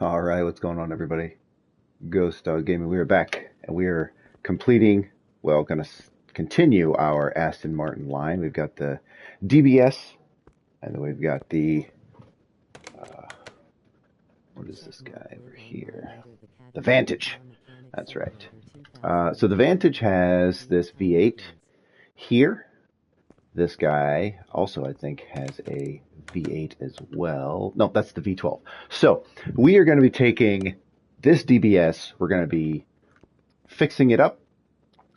All right, what's going on, everybody? Ghost Dog Gaming. We are back, and we are completing. Well, going to continue our Aston Martin line. We've got the DBS, and then we've got the what is this guy over here? The Vantage. That's right. So the Vantage has this V8 here. This guy also, I think, has a V8 as well. No, that's the V12. So we are going to be taking this DBS. We're going to be fixing it up,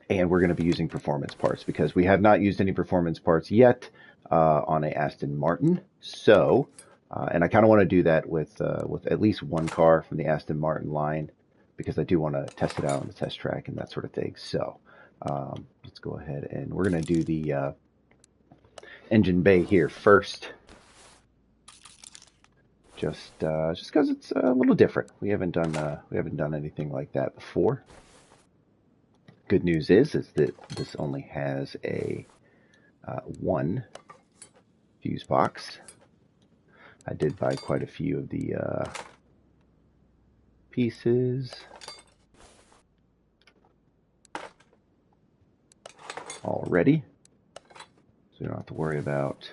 and we're going to be using performance parts because we have not used any performance parts yet on a Aston Martin. So, and I kind of want to do that with at least one car from the Aston Martin line because I do want to test it out on the test track and that sort of thing. So let's go ahead and we're going to do the engine bay here first. Just because it's a little different. We haven't done anything like that before. Good news is that this only has a one fuse box. I did buy quite a few of the pieces already, so you don't have to worry about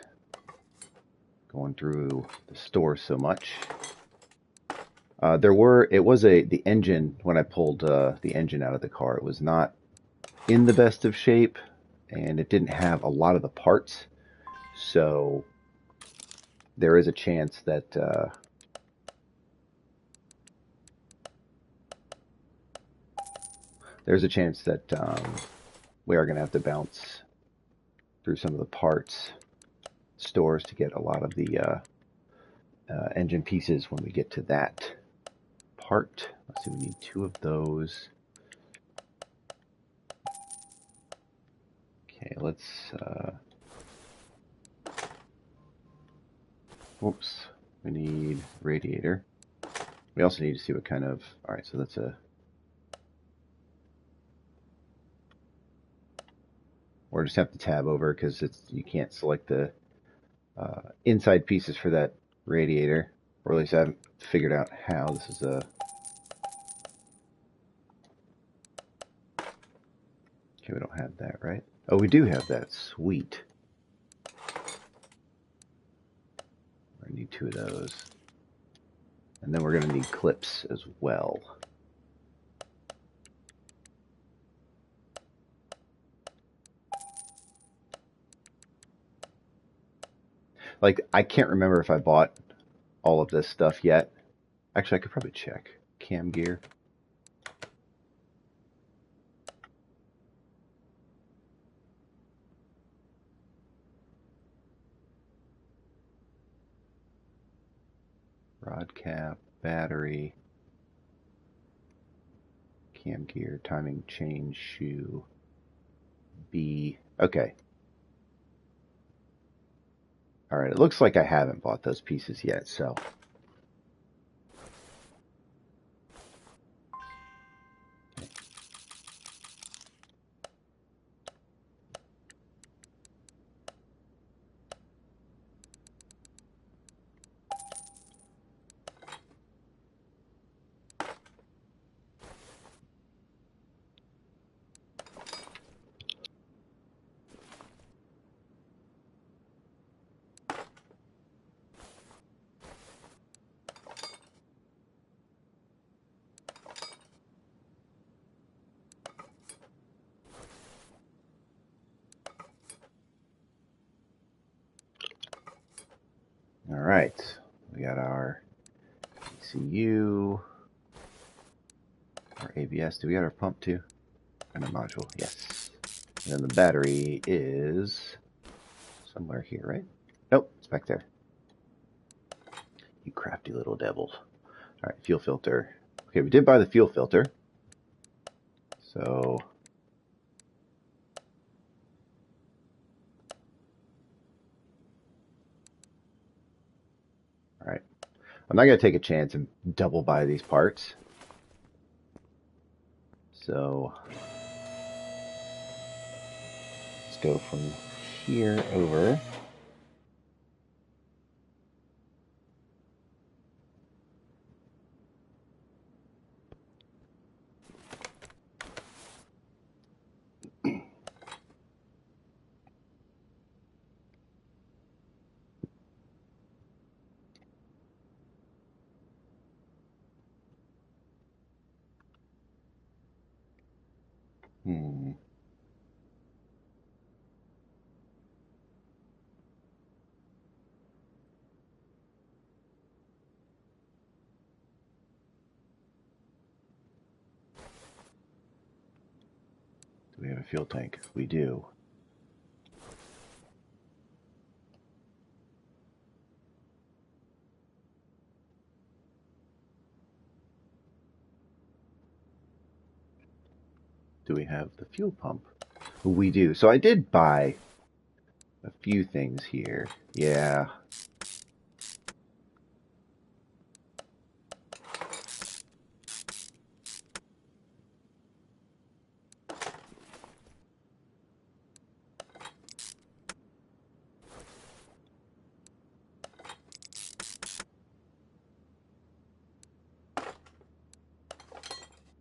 going through the store so much. It was the engine, when I pulled the engine out of the car, it was not in the best of shape, and it didn't have a lot of the parts, so there is a chance that we are going to have to bounce through some of the parts stores to get a lot of the engine pieces when we get to that part. Let's see, we need two of those. Okay, let's whoops, we need radiator. We also need to see what kind of, all right, so that's or just have to tab over because you can't select the inside pieces for that radiator, or at least I haven't figured out how. This is a okay, we don't have that, right? Oh, we do have that. Sweet. I need two of those. And then we're going to need clips as well. Like, I can't remember if I bought all of this stuff yet. Actually, I could probably check. Cam gear. Rod cap, battery, cam gear, timing chain, shoe, B. Okay. All right, it looks like I haven't bought those pieces yet, so. All right, we got our ECU, our ABS. Do we got our pump too? And a module, yes. And then the battery is somewhere here, right? Nope, it's back there. You crafty little devils. All right, fuel filter. Okay, we did buy the fuel filter. So all right. I'm not going to take a chance and double buy these parts. So let's go from here over. Hmm. Do we have a fuel tank? We do. Do we have the fuel pump? We do. So I did buy a few things here. Yeah.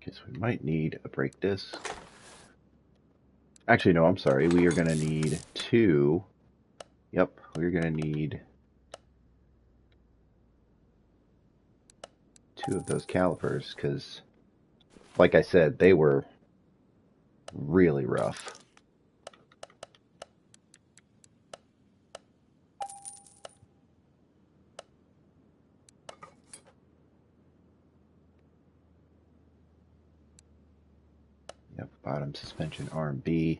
Guess we might need a brake disc. Actually, no, I'm sorry. We are going to need two. Yep, we're going to need two of those calipers because, like I said, they were really rough. Yep, bottom suspension arm B.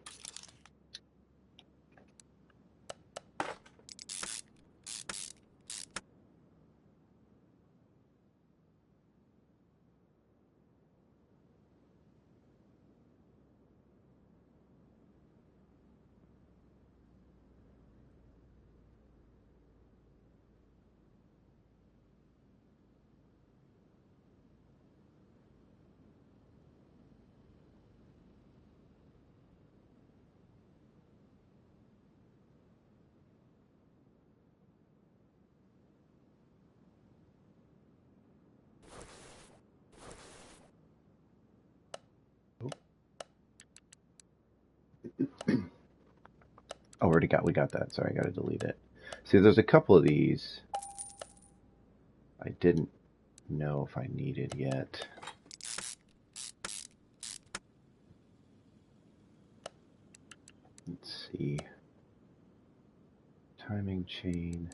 Oh, we got that. Sorry, I got to delete it. See, there's a couple of these I didn't know if I needed yet. Let's see. Timing chain,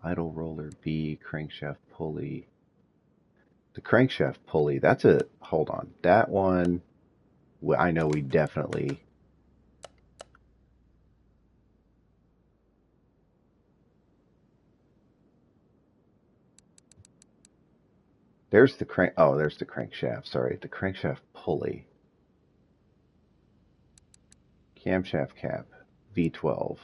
idle roller B, crankshaft pulley. The crankshaft pulley, that's a, hold on. That one, I know we definitely, there's the there's the crankshaft, sorry. The crankshaft pulley. Camshaft cap, V12.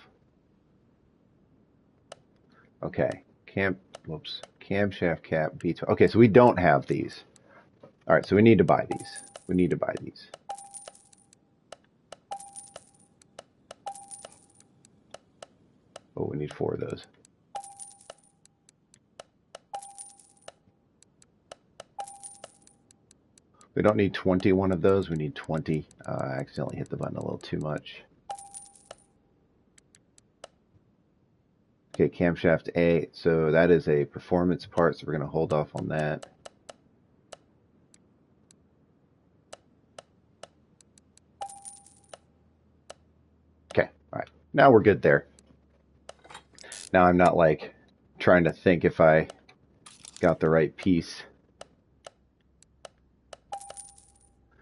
Okay, camshaft cap, V12. Okay, so we don't have these. All right, so we need to buy these. We need to buy these. Oh, we need 4 of those. We don't need 21 of those. We need 20. I accidentally hit the button a little too much. Okay, camshaft A. So that is a performance part, so we're going to hold off on that. Okay, all right. Now we're good there. Now I'm not like trying to think if I got the right piece.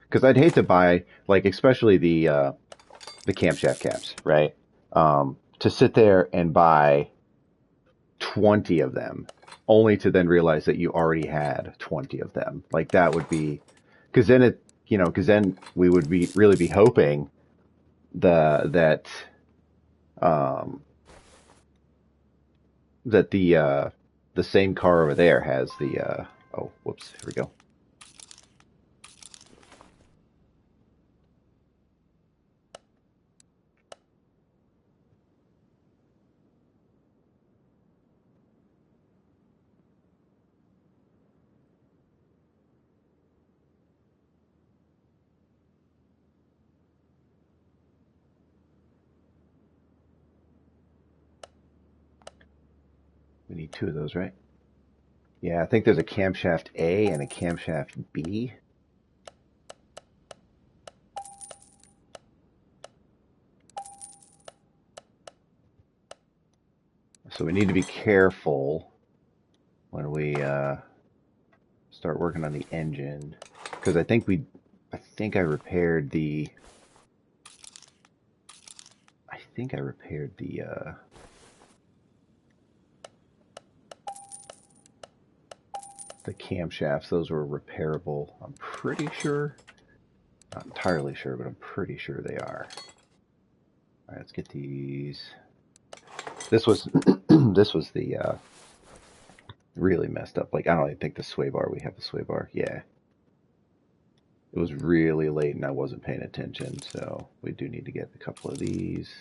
Because I'd hate to buy, like, especially the camshaft caps, right? To sit there and buy 20 of them, only to then realize that you already had 20 of them. Like that would be, because then because then we would really be hoping that the same car over there has the oh, whoops, here we go. We need 2 of those, right? Yeah, I think there's a camshaft A and a camshaft B. So we need to be careful when we start working on the engine, because I think I repaired the camshafts. Those were repairable. I'm pretty sure. Not entirely sure, but I'm pretty sure they are. All right, let's get these. This was this was the really messed up. Like, I don't even think the sway bar. We have the sway bar. Yeah. It was really late and I wasn't paying attention, so we do need to get a couple of these.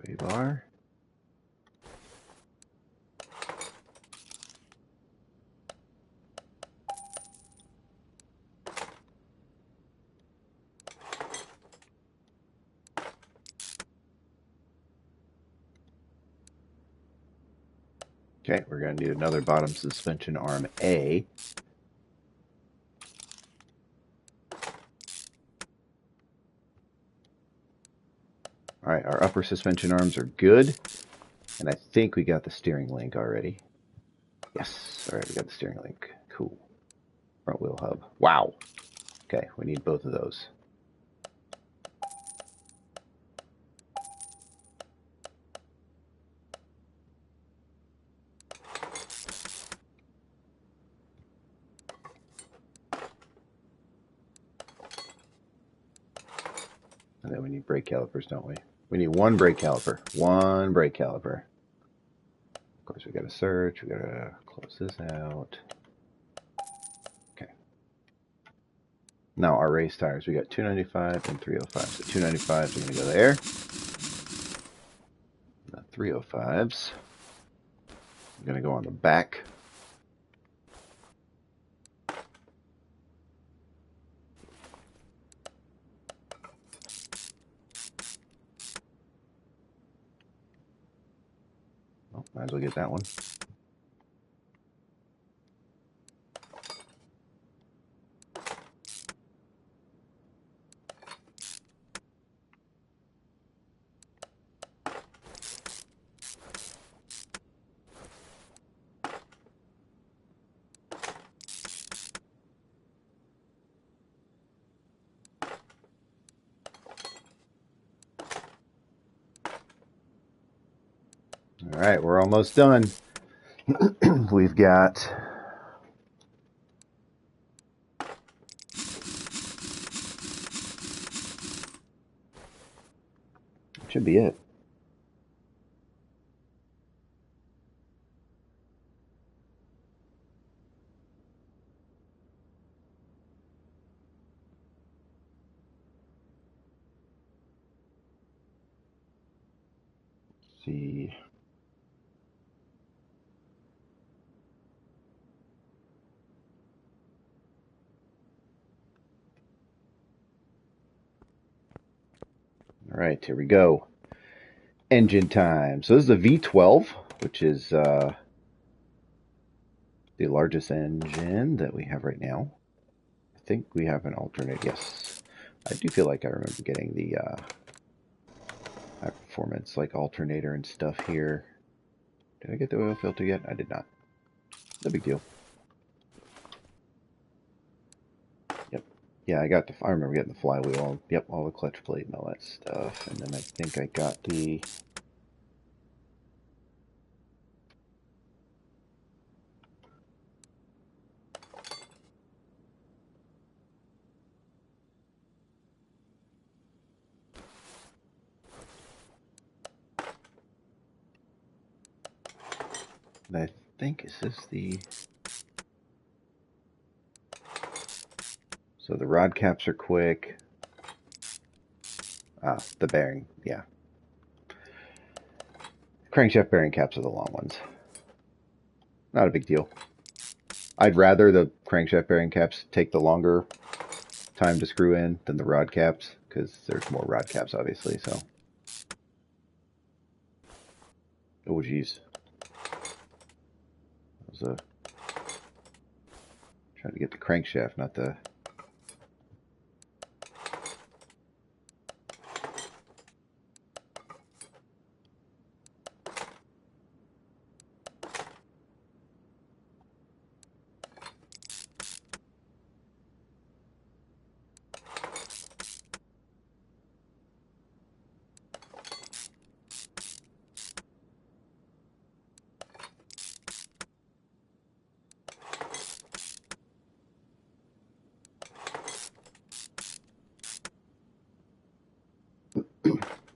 Sway bar. Okay, we're going to need another bottom suspension arm A. All right, our upper suspension arms are good. And I think we got the steering link already. Yes, all right, we got the steering link. Cool. Front wheel hub. Wow. Okay, we need both of those. And then we need brake calipers, don't we? We need one brake caliper. One brake caliper. Of course, we got to search. We got to close this out. Okay. Now our race tires. We got 295 and 305. So 295s are going to go there. The 305s are going to go on the back. Oh, might as well get that one. All right, we're almost done. We've got should be it. Let's see. All right, here we go. Engine time. So this is a V12, which is the largest engine that we have right now. I think we have an alternate. Yes, I do feel like I remember getting the high performance like alternator and stuff here. Did I get the oil filter yet? I did not. No big deal. Yep. Yeah, I remember getting the flywheel. Yep, all the clutch plate and all that stuff. And then I think I got the I think, is this the... So the rod caps are quick. Ah, the bearing, yeah. Crankshaft bearing caps are the long ones. Not a big deal. I'd rather the crankshaft bearing caps take the longer time to screw in than the rod caps, because there's more rod caps, obviously, so. Oh, geez. That was a... Trying to get the crankshaft, not the...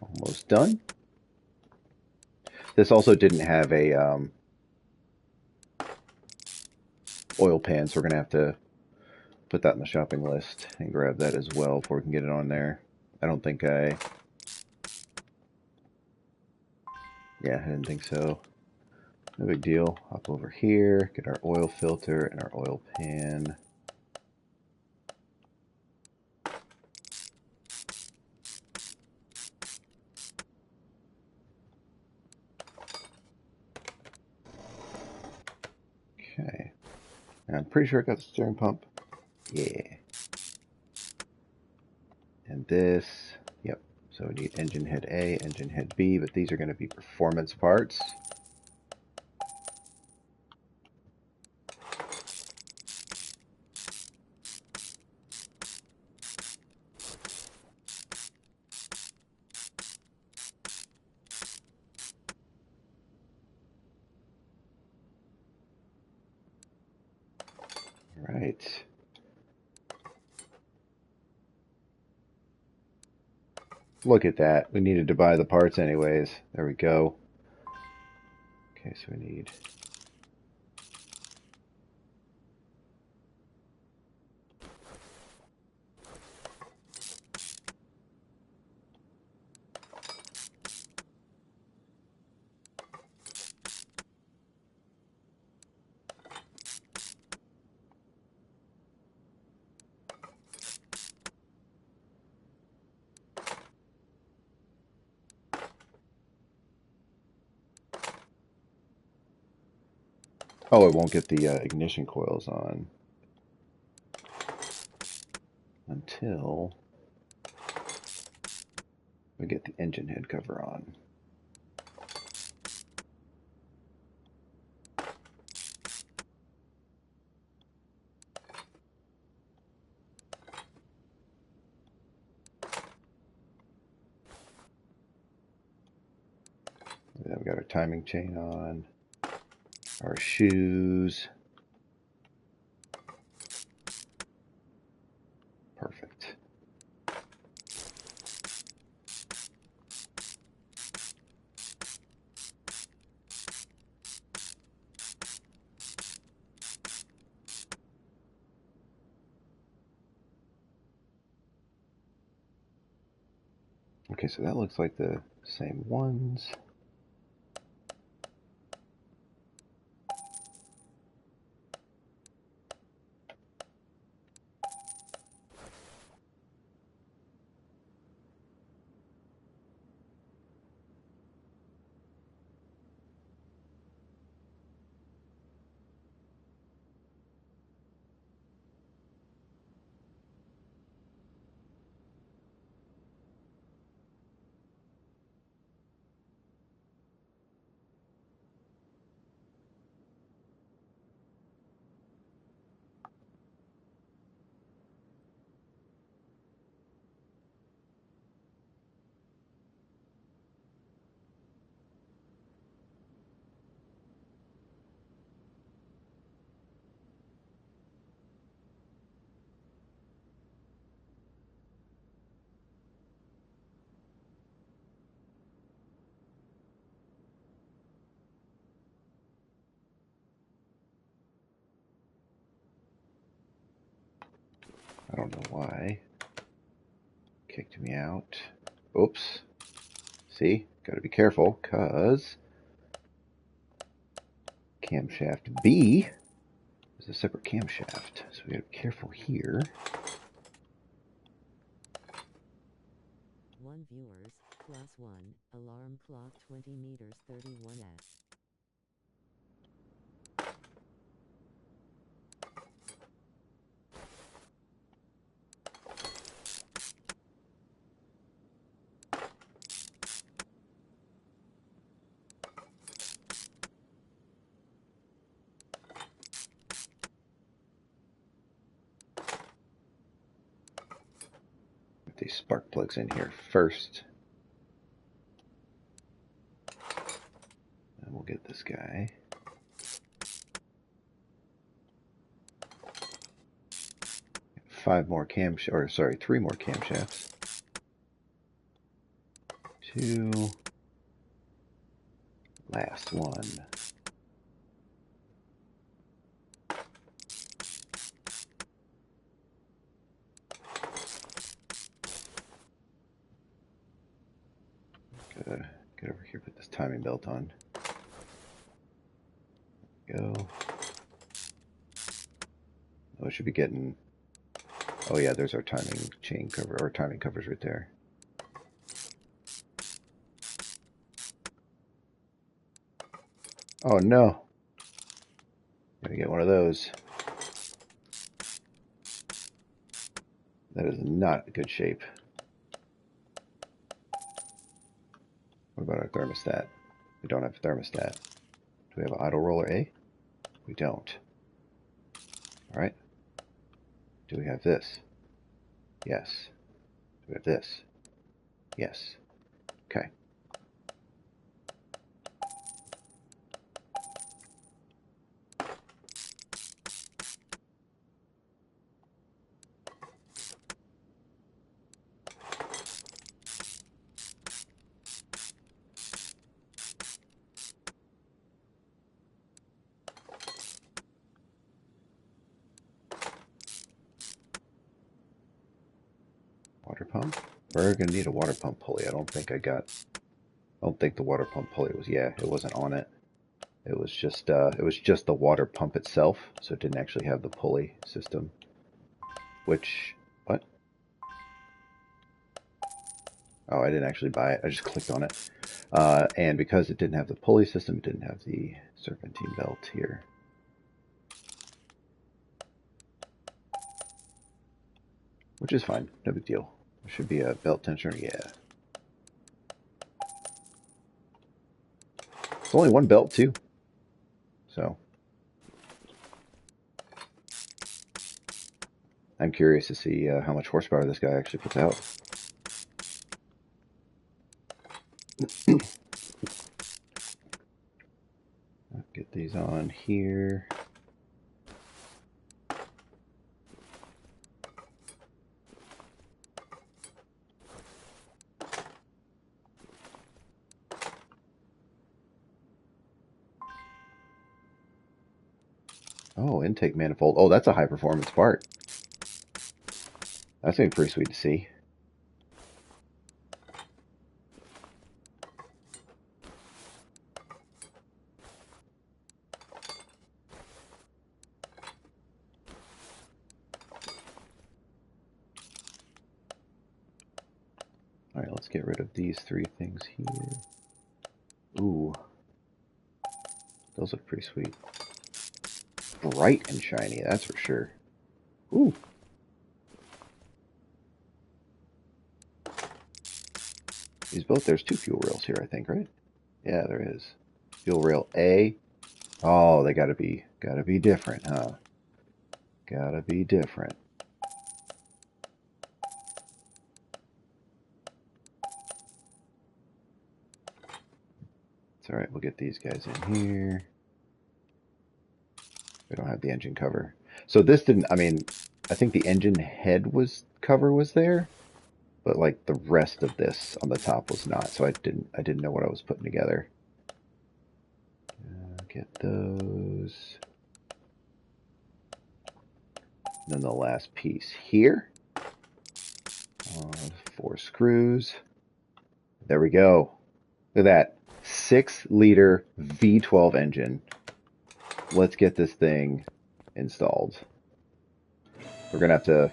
Almost done. This also didn't have a oil pan, so we're going to have to put that in the shopping list and grab that as well before we can get it on there. I don't think I... Yeah, I didn't think so. No big deal. Hop over here, get our oil filter and our oil pan. Okay. And I'm pretty sure I got the steering pump. Yeah. And this, yep. So we need engine head A, engine head B, but these are going to be performance parts. Right. Look at that. We needed to buy the parts anyways. There we go. Okay, so we need... Oh, it won't get the ignition coils on until we get the engine head cover on. Then we got our timing chain on, our shoes. Perfect. Okay, so that looks like the same ones. I don't know why. Kicked me out. Oops. See? Gotta be careful, because camshaft B is a separate camshaft, so we gotta be careful here. One viewers, +1, alarm clock 20 meters 31s. Put these spark plugs in here first. And we'll get this guy. Three more camshafts. 2. Last one. Gotta get over here, put this timing belt on. Go. Oh, it should be getting... Oh yeah, there's our timing chain cover, or timing covers right there. Oh no! Gotta get one of those. That is not a good shape. What about our thermostat? We don't have a thermostat. Do we have an idle roller A? We don't. Alright. Do we have this? Yes. Do we have this? Yes. Okay. Water pump? We're gonna need a water pump pulley. I don't think the water pump pulley was, yeah, it wasn't on it. It was just the water pump itself, so it didn't actually have the pulley system. Which, what? Oh, I didn't actually buy it. I just clicked on it. And because it didn't have the pulley system, it didn't have the serpentine belt here. Which is fine, no big deal. There should be a belt tensioner, yeah. It's only one belt too. So I'm curious to see how much horsepower this guy actually puts out. I'll get these on here. Oh, intake manifold. Oh, that's a high performance part. That's gonna be pretty sweet to see. Alright, let's get rid of these 3 things here. Ooh. Those look pretty sweet. Bright and shiny, that's for sure. Ooh. There's 2 fuel rails here, I think, right? Yeah, there is. Fuel rail A. Oh, they gotta be different, huh? Gotta be different. It's alright, we'll get these guys in here. We don't have the engine cover. So this didn't, I mean, I think the engine head cover was there, but like the rest of this on the top was not. So I didn't know what I was putting together. Get those. And then the last piece here. 4 screws. There we go. Look at that. 6-liter V12 engine. Let's get this thing installed. We're going to have to,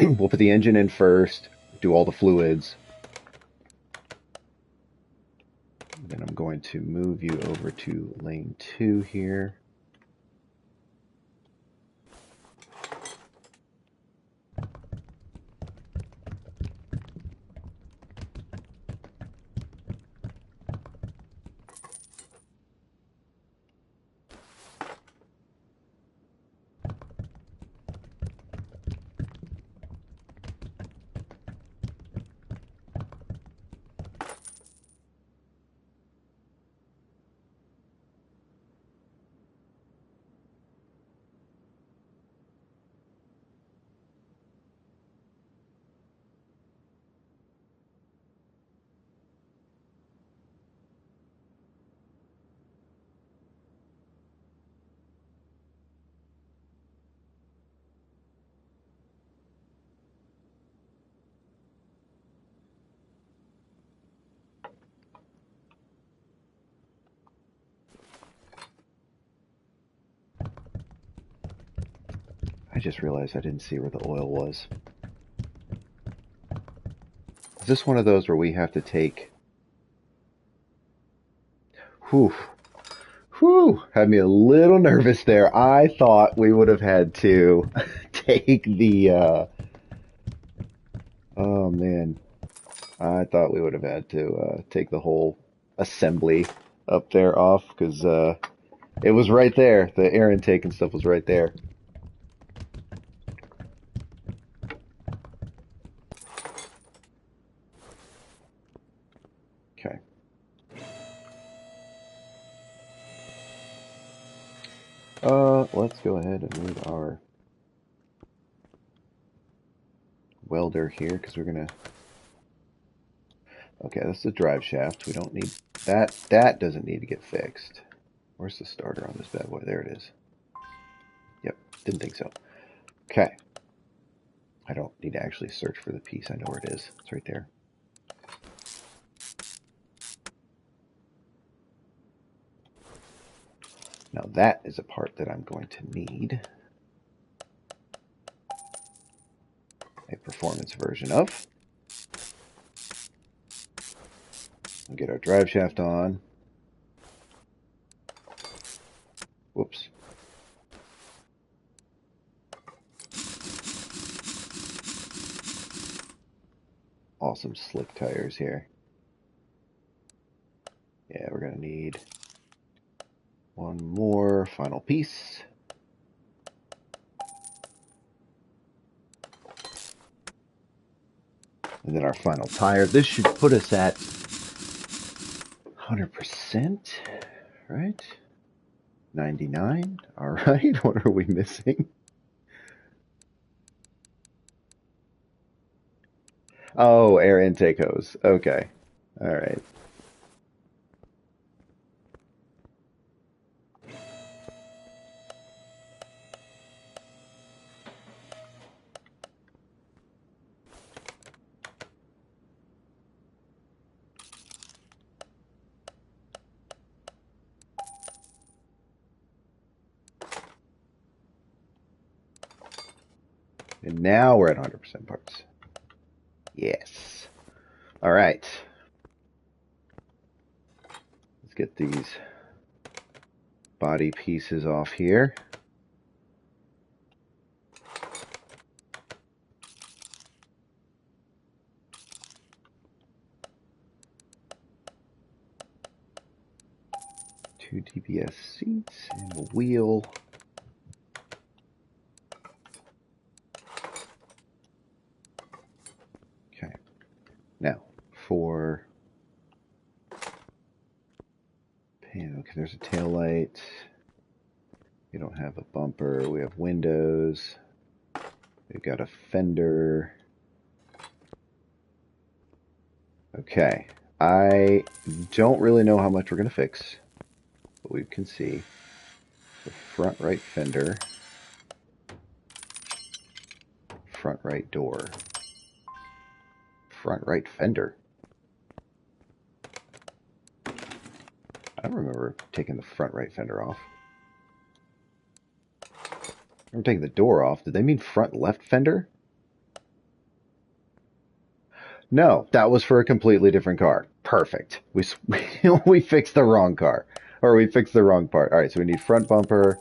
we'll put the engine in first, do all the fluids. Then I'm going to move you over to lane 2 here. I just realized I didn't see where the oil was. Is this one of those where we have to take... Whew. Whew. Had me a little nervous there. I thought we would have had to take the... Oh, man. I thought we would have had to take the whole assembly up there off, because it was right there. The air intake and stuff was right there. Okay. Let's go ahead and move our welder here, because we're going to... Okay, that's the drive shaft. We don't need that. That doesn't need to get fixed. Where's the starter on this bad boy? There it is. Yep, didn't think so. Okay. I don't need to actually search for the piece. I know where it is. It's right there. Now that is a part that I'm going to need a performance version of. We'll get our drive shaft on. Whoops. Awesome slick tires here. Yeah, we're going to need one more final piece. And then our final tire. This should put us at 100%, right? 99. All right. What are we missing? Oh, air intake hose. Okay. All right. And now we're at 100% parts. Yes. All right. Let's get these body pieces off here. Two DBS seats and a wheel. Okay. Now, for... Okay, there's a tail light. We don't have a bumper. We have windows. We've got a fender. Okay. I don't really know how much we're going to fix, but we can see the front right fender, front right door, front right fender. I don't remember taking the front right fender off. I'm taking the door off. Did they mean front left fender? No, that was for a completely different car. Perfect. We fixed the wrong car. Or we fixed the wrong part. All right, so we need front bumper,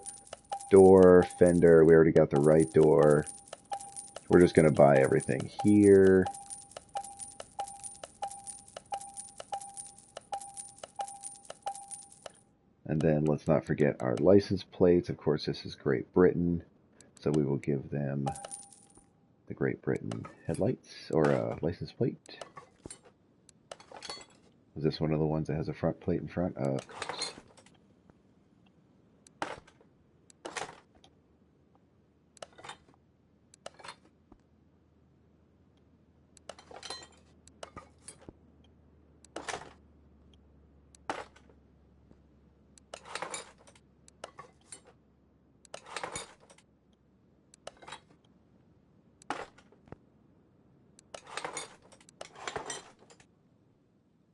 door, fender. We already got the right door. We're just going to buy everything here. And then let's not forget our license plates. Of course, this is Great Britain. So we will give them the Great Britain headlights or license plate. Is this one of the ones that has a front plate in front? Of course.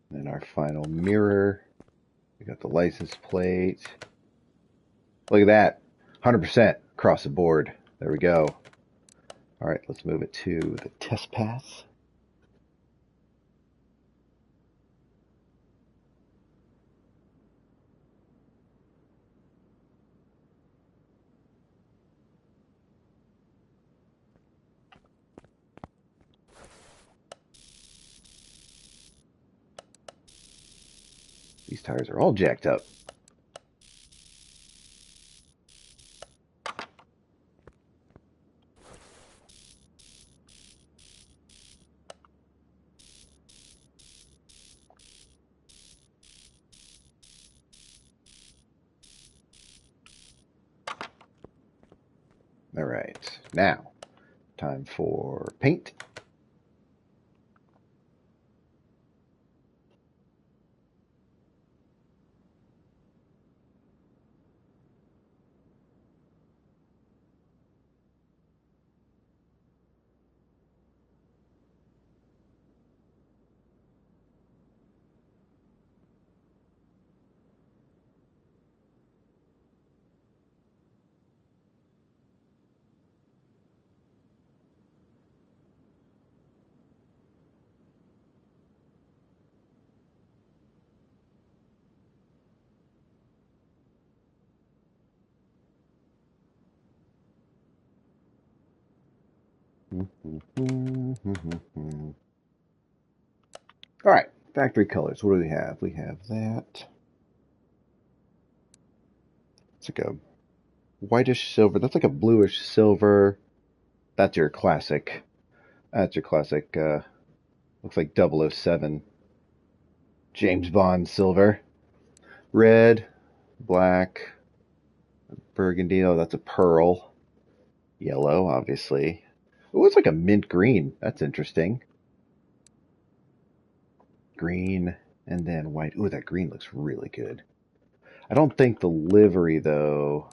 And our final mirror. We got the license plate. Look at that. 100% across the board. There we go. All right, let's move it to the test pass. These tires are all jacked up. All right, now time for paint. All right, factory colors. What do we have? We have that. It's like a whitish silver. That's like a bluish silver. That's your classic. That's your classic. Looks like 007. James Bond silver. Red, black, burgundy. Oh, that's a pearl. Yellow, obviously. Oh, it's like a mint green. That's interesting. Green, and then white. Ooh, that green looks really good. I don't think the livery, though.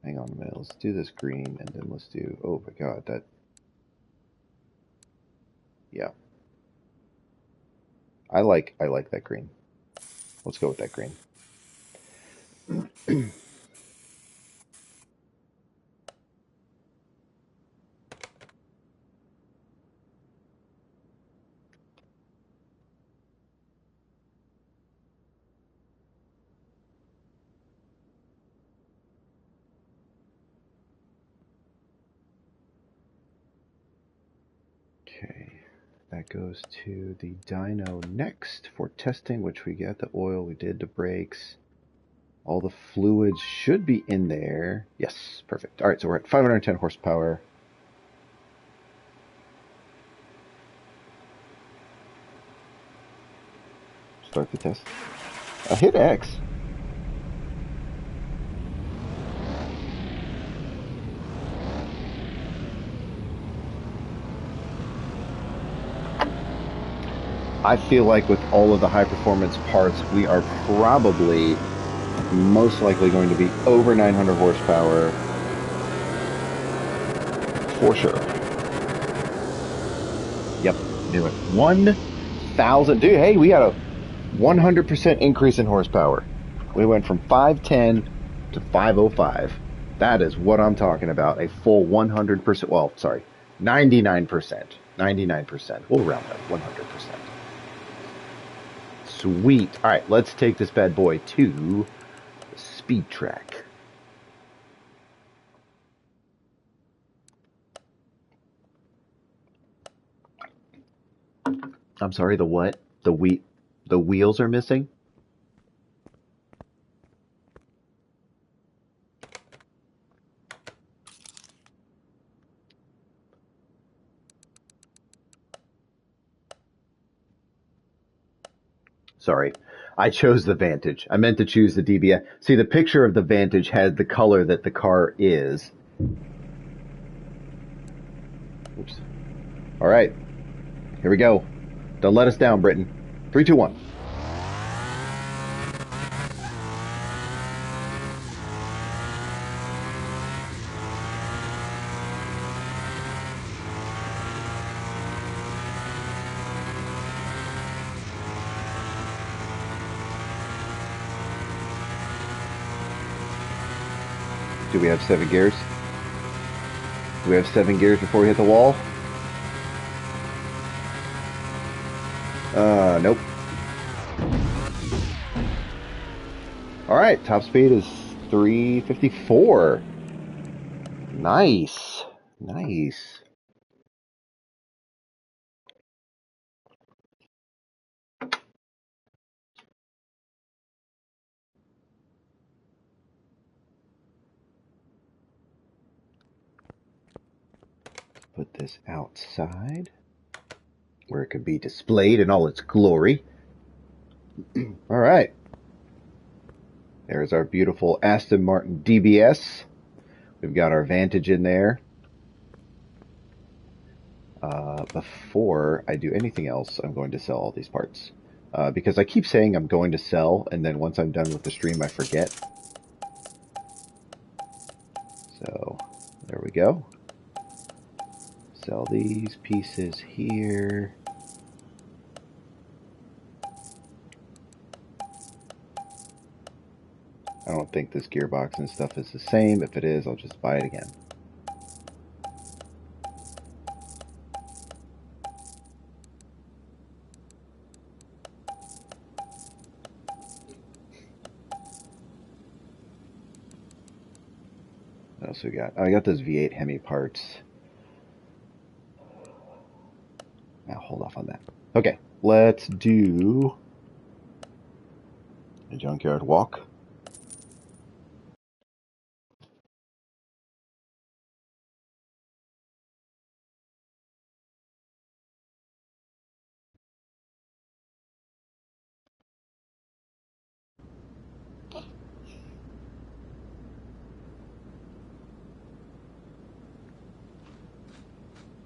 Hang on a minute. Let's do this green, and then let's do... Oh, my God, that... Yeah. I like that green. Let's go with that green. Okay, that goes to the dyno next for testing, which we got the oil, we did the brakes. All the fluids should be in there. Yes, perfect. All right, so we're at 510 horsepower. Start the test. Hit X. I feel like with all of the high performance parts, we are probably most likely going to be over 900 horsepower for sure. Yep, do it. 1,000. Dude, hey, we got 100% increase in horsepower. We went from 510 to 505. That is what I'm talking about. A full 100%. Well, sorry, 99%. 99%. We'll round up 100%. Sweet. All right, let's take this bad boy to the speed track. I'm sorry, the what? The wheels are missing? Sorry. I chose the Vantage. I meant to choose the DBS. See, the picture of the Vantage had the color that the car is. Oops. All right. Here we go. Don't let us down, Britain. 3, 2, 1. Do we have 7 gears? Do we have 7 gears before we hit the wall? Nope. Alright, top speed is 354. Nice. Nice. Put this outside where it could be displayed in all its glory. All right. There's our beautiful Aston Martin DBS. We've got our Vantage in there. Before I do anything else, I'm going to sell all these parts. Because I keep saying I'm going to sell, and then once I'm done with the stream, I forget. So, there we go. Sell these pieces here. I don't think this gearbox and stuff is the same. If it is, I'll just buy it again. What else we got? Oh, I got those V8 Hemi parts. Now hold off on that. Okay, let's do a junkyard walk.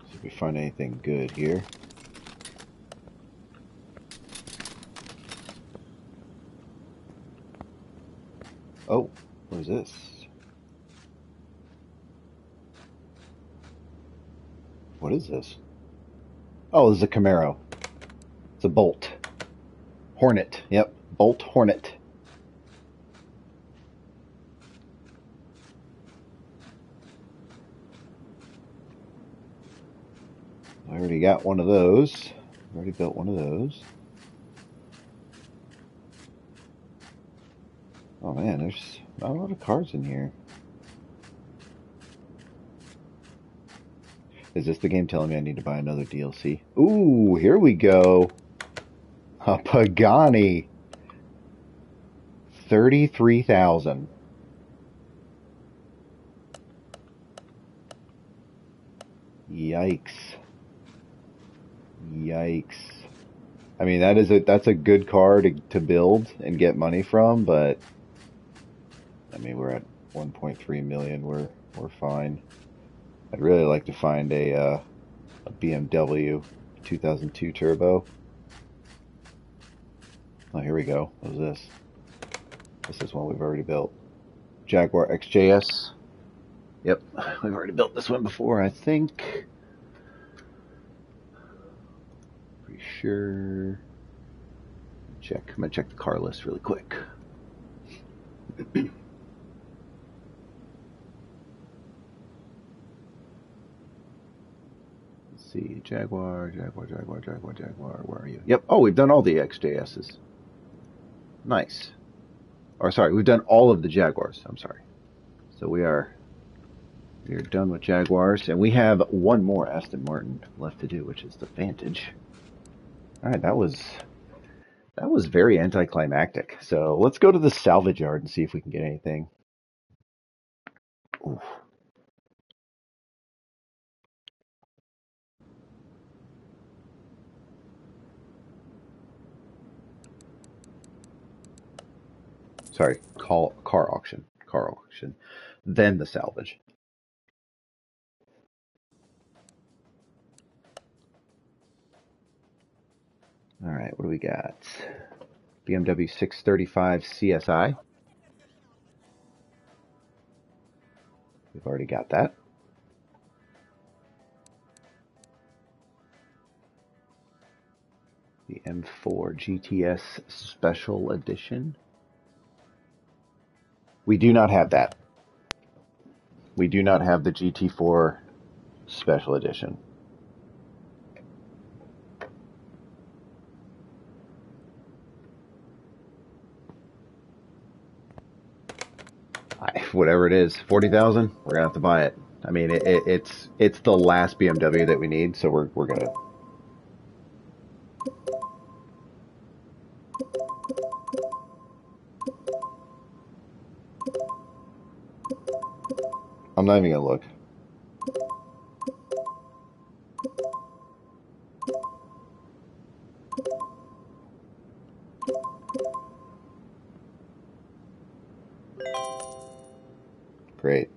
See if we find anything good here. Oh, what is this? What is this? Oh, this is a Camaro. It's a Bolt. Hornet. Yep, Bolt Hornet. I already got one of those. Already built one of those. Oh man, there's not a lot of cars in here. Is this the game telling me I need to buy another DLC? Ooh, here we go. A Pagani. 33,000. Yikes. Yikes. I mean, that's a good car to build and get money from, but I mean, we're at 1.3 million. We're fine. I'd really like to find a BMW 2002 turbo. Oh, here we go. What is this? This is one we've already built. Jaguar XJS. Yep, we've already built this one before, I think. Pretty sure. check. I'm gonna check the car list really quick. Let's see, Jaguar. Where are you? Yep. Oh, we've done all the XJSs. Nice. Or sorry, we've done all of the Jaguars. I'm sorry. So we are done with Jaguars, and we have one more Aston Martin left to do, which is the Vantage. All right, that was very anticlimactic. So let's go to the salvage yard and see if we can get anything. Oof. Sorry, car auction, then the salvage. All right, what do we got? BMW 635 CSI. We've already got that. The M4 GTS Special Edition. We do not have that. We do not have the GT4 Special Edition. Whatever it is, 40,000. We're gonna have to buy it. I mean, it's the last BMW that we need, so we're gonna. I'm not even gonna look. Great.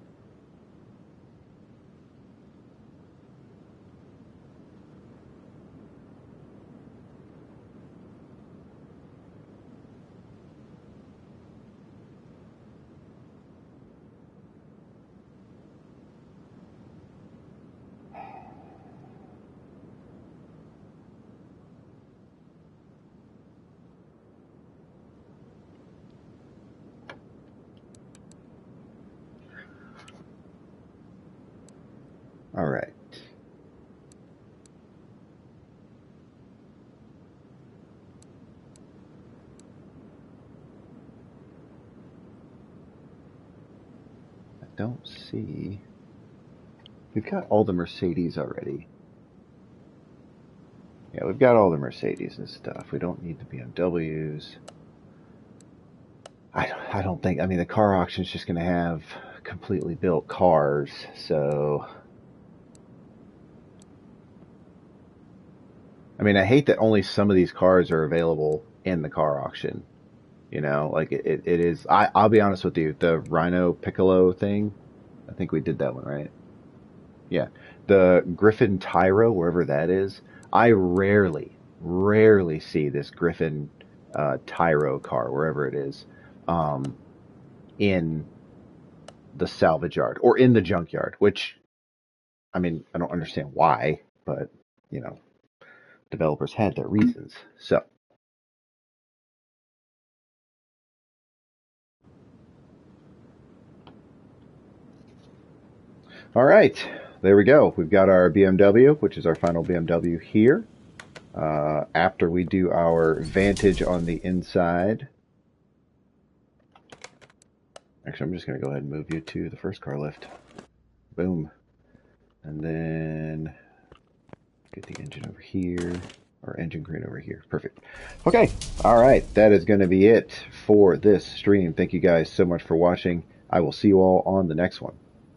All right. I don't see. We've got all the Mercedes already. Yeah, we've got all the Mercedes and stuff. We don't need the BMWs. I don't think. I mean, the car auction is just going to have completely built cars, so. I mean, I hate that only some of these cars are available in the car auction. You know, like it is. I'll be honest with you. The Rhino Piccolo thing, I think we did that one, right? Yeah. The Griffin Tyro, wherever that is, I rarely see this Griffin Tyro car, wherever it is, in the salvage yard or in the junkyard, which, I mean, I don't understand why, but, you know, developers had their reasons. So, all right, there we go. We've got our BMW, which is our final BMW here. After we do our Vantage on the inside. Actually, I'm just going to go ahead and move you to the first car lift. Boom. And then get the engine over here, or engine green over here. Perfect. Okay. All right. That is going to be it for this stream. Thank you guys so much for watching. I will see you all on the next one.